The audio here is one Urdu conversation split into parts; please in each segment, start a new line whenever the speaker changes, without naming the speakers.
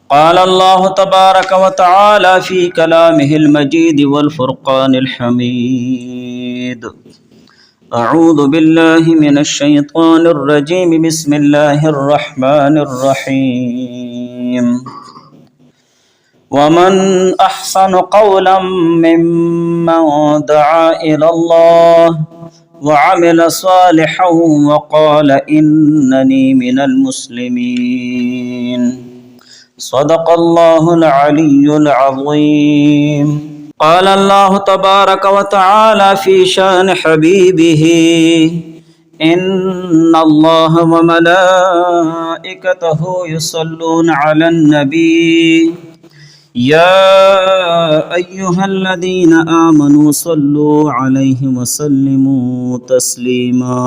قال الله تبارك وتعالى في كلامه المجيد والفرقان الحميد. أعوذ بالله من الشيطان الرجيم. بسم الله الرحمن الرحيم. ومن أحسن قولا ممن دعا إلى الله وعمل صالحا وقال إنني من المسلمين. صدق الله العلي العظيم. قال الله تبارك وتعالى في شان حبيبه إن الله وملائكته يصلون على النبي يا أيها الذين آمنوا صلوا عليه وسلموا تسليما.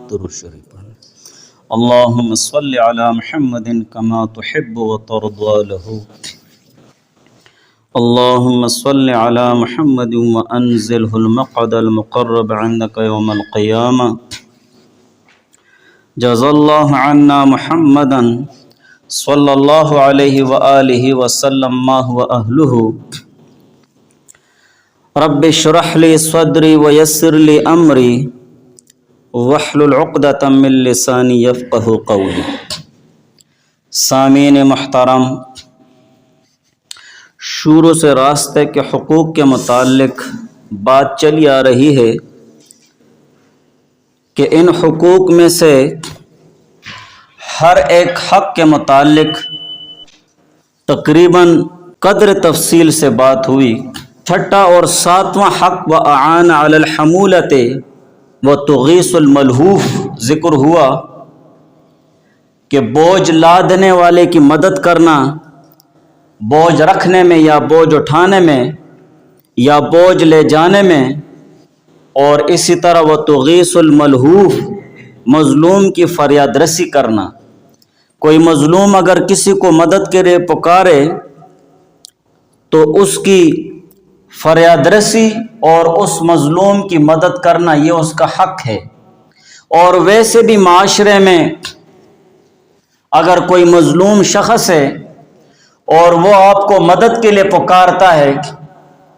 درود شریف اللهم صل على محمد كما تحب وترضى له. اللهم صل على محمد وأنزله المقعد المقرب عندك يوم القيامة. جزا الله عنا محمدا صلى الله عليه وآله وسلم ما هو أهله. رب اشرح لي صدري ويسر لي أمري واحلل عقدة من لساني يفقه قولي. سامعین محترم، شروع سے راستے کے حقوق کے متعلق بات چلی آ رہی ہے کہ ان حقوق میں سے ہر ایک حق کے متعلق تقریباً قدر تفصیل سے بات ہوئی. چھٹا اور ساتواں حق وَأَعَانَ عَلَى الْحَمُولَةِ وَتُغِيثُ الْمَلْهُوفِ ذکر ہوا کہ بوجھ لادنے والے کی مدد کرنا، بوجھ رکھنے میں یا بوجھ اٹھانے میں یا بوجھ لے جانے میں، اور اسی طرح وَتُغِيثُ الْمَلْهُوفِ مظلوم کی فریاد رسی کرنا. کوئی مظلوم اگر کسی کو مدد کے لیے پکارے تو اس کی فریاد رسی اور اس مظلوم کی مدد کرنا یہ اس کا حق ہے. اور ویسے بھی معاشرے میں اگر کوئی مظلوم شخص ہے اور وہ آپ کو مدد کے لیے پکارتا ہے،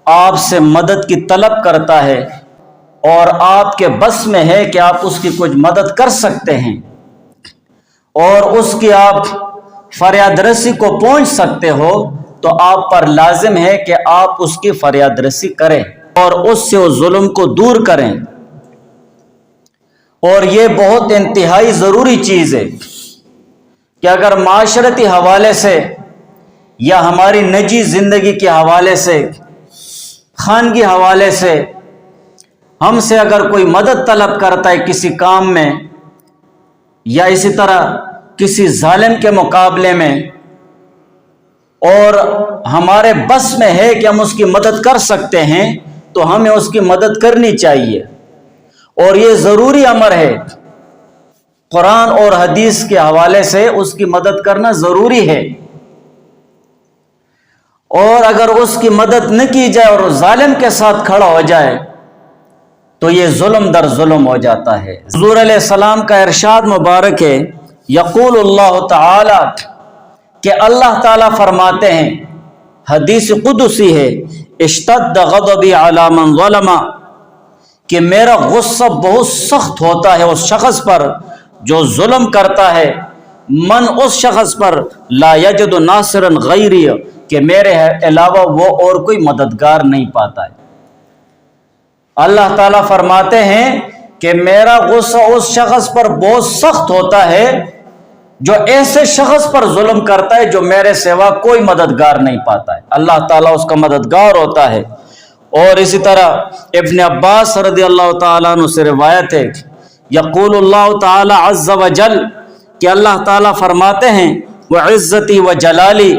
آپ سے مدد کی طلب کرتا ہے اور آپ کے بس میں ہے کہ آپ اس کی کچھ مدد کر سکتے ہیں اور اس کی آپ فریاد رسی کو پہنچ سکتے ہو، تو آپ پر لازم ہے کہ آپ اس کی فریاد رسی کریں اور اس سے اس ظلم کو دور کریں. اور یہ بہت انتہائی ضروری چیز ہے کہ اگر معاشرتی حوالے سے یا ہماری نجی زندگی کے حوالے سے، خانگی حوالے سے ہم سے اگر کوئی مدد طلب کرتا ہے کسی کام میں یا اسی طرح کسی ظالم کے مقابلے میں، اور ہمارے بس میں ہے کہ ہم اس کی مدد کر سکتے ہیں، تو ہمیں اس کی مدد کرنی چاہیے. اور یہ ضروری امر ہے، قرآن اور حدیث کے حوالے سے اس کی مدد کرنا ضروری ہے. اور اگر اس کی مدد نہ کی جائے اور ظالم کے ساتھ کھڑا ہو جائے تو یہ ظلم در ظلم ہو جاتا ہے. حضور علیہ السلام کا ارشاد مبارک ہے، یقول اللہ تعالی، کہ اللہ تعالیٰ فرماتے ہیں، حدیث قدسی ہے، اشتد غضبی علی من ظلم، کہ میرا غصہ بہت سخت ہوتا ہے اس شخص پر جو ظلم کرتا ہے، من اس شخص پر لا یجد ناصرا غیری، کہ میرے علاوہ وہ اور کوئی مددگار نہیں پاتا ہے. اللہ تعالیٰ فرماتے ہیں کہ میرا غصہ اس شخص پر بہت سخت ہوتا ہے جو ایسے شخص پر ظلم کرتا ہے جو میرے سوا کوئی مددگار نہیں پاتا ہے. اللہ تعالیٰ اس کا مددگار ہوتا ہے. اور اسی طرح ابن عباس رضی اللہ تعالیٰ عنہ سے روایت ہے، یقول اللہ تعالی عز وجل، کہ اللہ تعالیٰ فرماتے ہیں، وعزتی وجلالی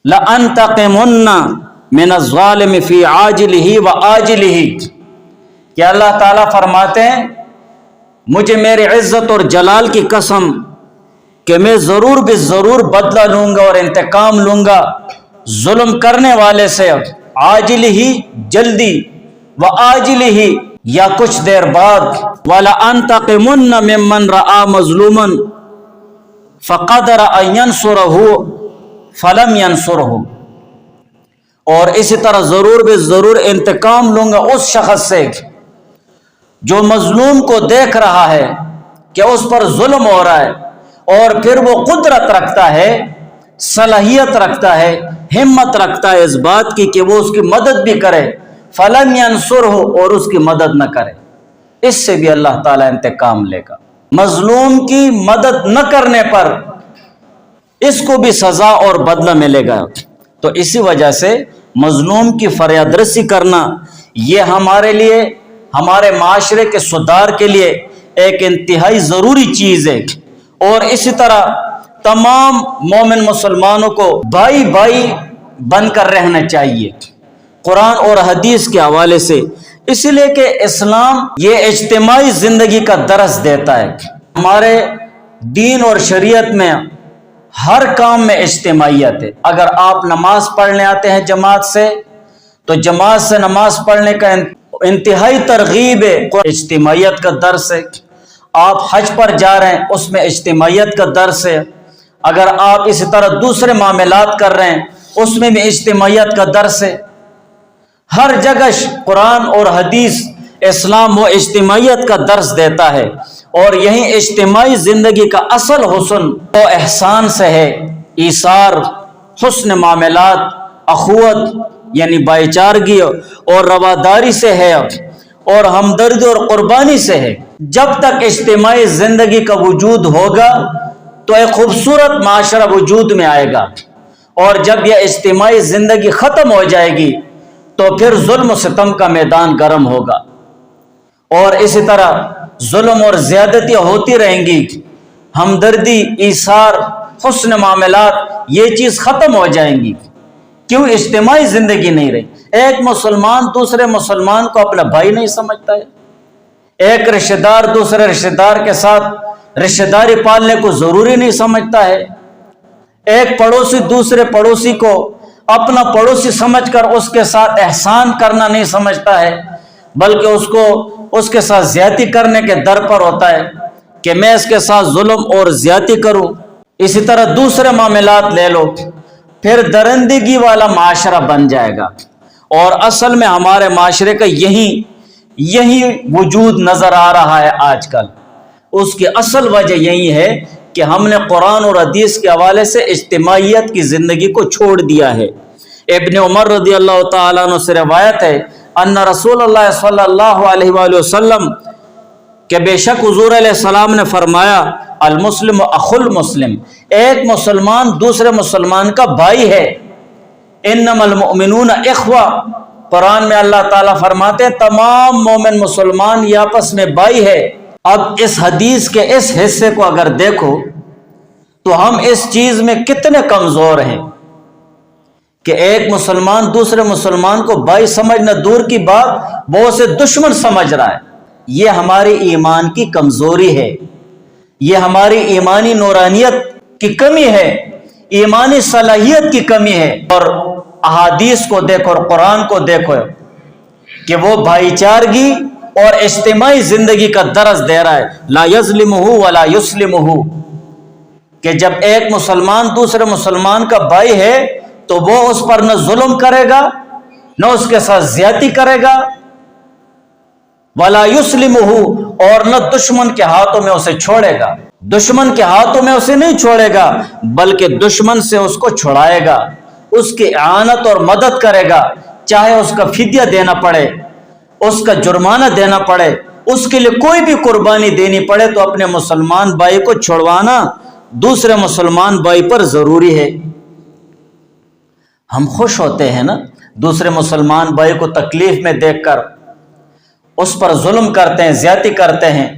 لأنتقمن من الظالم فی عاجلہ وآجلہ، کہ اللہ تعالیٰ فرماتے ہیں مجھے میری عزت اور جلال کی قسم کہ میں ضرور بھی ضرور بدلہ لوں گا اور انتقام لوں گا ظلم کرنے والے سے، عاجل ہی جلدی وآجل ہی یا کچھ دیر بعد. وَلَأَنْتَقِمُنَّ مِمَّنْ رَآ مَظْلُومًا فَقَدَرَ أَنْ يَنْصُرَهُ فلم ینصرہ، اور اسی طرح ضرور بے ضرور انتقام لوں گا اس شخص سے جو مظلوم کو دیکھ رہا ہے کہ اس پر ظلم ہو رہا ہے، اور پھر وہ قدرت رکھتا ہے، صلاحیت رکھتا ہے، ہمت رکھتا ہے اس بات کی کہ وہ اس کی مدد بھی کرے، فلم ینصرہ، اور اس کی مدد نہ کرے، اس سے بھی اللہ تعالیٰ انتقام لے گا۔ مظلوم کی مدد نہ کرنے پر اس کو بھی سزا اور بدلہ ملے گا۔ تو اسی وجہ سے مظلوم کی فریاد رسی کرنا یہ ہمارے لیے، ہمارے معاشرے کے سدھار کے لیے ایک انتہائی ضروری چیز ہے، اور اسی طرح تمام مومن مسلمانوں کو بھائی بھائی بن کر رہنا چاہیے قرآن اور حدیث کے حوالے سے، اس لیے کہ اسلام یہ اجتماعی زندگی کا درس دیتا ہے۔ ہمارے دین اور شریعت میں ہر کام میں اجتماعیت ہے۔ اگر آپ نماز پڑھنے آتے ہیں جماعت سے، تو جماعت سے نماز پڑھنے کا انتہائی ترغیب ہے، اجتماعیت کا درس ہے۔ آپ حج پر جا رہے ہیں، اس میں اجتماعیت کا درس ہے۔ اگر آپ اسی طرح دوسرے معاملات کر رہے ہیں، اس میں بھی اجتماعیت کا درس ہے۔ ہر جگہ قرآن اور حدیث اسلام و اجتماعیت کا درس دیتا ہے، اور یہی اجتماعی زندگی کا اصل حسن و احسان سے ہے، ایثار، حسن معاملات، اخوت یعنی بھائی چارگی اور رواداری سے ہے، اور ہمدردی اور قربانی سے ہے۔ جب تک اجتماعی زندگی کا وجود ہوگا تو ایک خوبصورت معاشرہ وجود میں آئے گا، اور جب یہ اجتماعی زندگی ختم ہو جائے گی تو پھر ظلم و ستم کا میدان گرم ہوگا، اور اسی طرح ظلم اور زیادتیاں ہوتی رہیں گی۔ ہمدردی، ایثار، حسن معاملات یہ چیز ختم ہو جائیں گی۔ کیوں؟ اجتماعی زندگی نہیں رہی۔ ایک مسلمان دوسرے مسلمان کو اپنا بھائی نہیں سمجھتا ہے، ایک رشتہ دار دوسرے رشتہ دار کے ساتھ رشتہ داری پالنے کو ضروری نہیں سمجھتا ہے، ایک پڑوسی دوسرے پڑوسی کو اپنا پڑوسی سمجھ کر اس کے ساتھ احسان کرنا نہیں سمجھتا ہے، بلکہ اس کے ساتھ زیادتی کرنے کے در پر ہوتا ہے کہ میں اس کے ساتھ ظلم اور زیادتی کروں۔ اسی طرح دوسرے معاملات لے لو، پھر درندگی والا معاشرہ بن جائے گا، اور اصل میں ہمارے معاشرے کا یہی وجود نظر آ رہا ہے آج کل۔ اس کی اصل وجہ یہی ہے کہ ہم نے قرآن اور حدیث کے حوالے سے اجتماعیت کی زندگی کو چھوڑ دیا ہے۔ ابن عمر رضی اللہ تعالیٰ عنہ سے روایت ہے ان رسول اللہ صلی اللہ علیہ وآلہ وسلم کہ بے شک حضور علیہ السلام نے فرمایا المسلم اخو المسلم، ایک مسلمان دوسرے مسلمان کا بھائی ہے۔ انما المؤمنون اخوہ، قرآن میں اللہ تعالیٰ فرماتے ہیں تمام مومن مسلمان یہ آپس میں بھائی ہے۔ اب اس حدیث کے اس حصے کو اگر دیکھو تو ہم اس چیز میں کتنے کمزور ہیں کہ ایک مسلمان دوسرے مسلمان کو بھائی سمجھنا دور کی بات، وہ اسے دشمن سمجھ رہا ہے۔ یہ ہماری ایمان کی کمزوری ہے، یہ ہماری ایمانی نورانیت کی کمی ہے، ایمانی صلاحیت کی کمی ہے۔ اور احادیث کو دیکھو اور قرآن کو دیکھو کہ وہ بھائی چارگی اور اجتماعی زندگی کا درس دے رہا ہے، لا یظلمہ ولا یسلمہ، کہ جب ایک مسلمان دوسرے مسلمان کا بھائی ہے تو وہ اس پر نہ ظلم کرے گا، نہ اس کے ساتھ زیادتی کرے گا، ولا یسلمہ، اور نہ دشمن کے ہاتھوں میں اسے چھوڑے گا۔ دشمن کے ہاتھوں میں اسے نہیں چھوڑے گا، بلکہ دشمن سے اس کو چھڑائے گا، اس کی اعانت اور مدد کرے گا، چاہے اس کا فدیہ دینا پڑے، اس کا جرمانہ دینا پڑے، اس کے لیے کوئی بھی قربانی دینی پڑے، تو اپنے مسلمان بھائی کو چھڑوانا دوسرے مسلمان بھائی پر ضروری ہے۔ ہم خوش ہوتے ہیں نا دوسرے مسلمان بھائی کو تکلیف میں دیکھ کر، اس پر ظلم کرتے ہیں، زیادتی کرتے ہیں،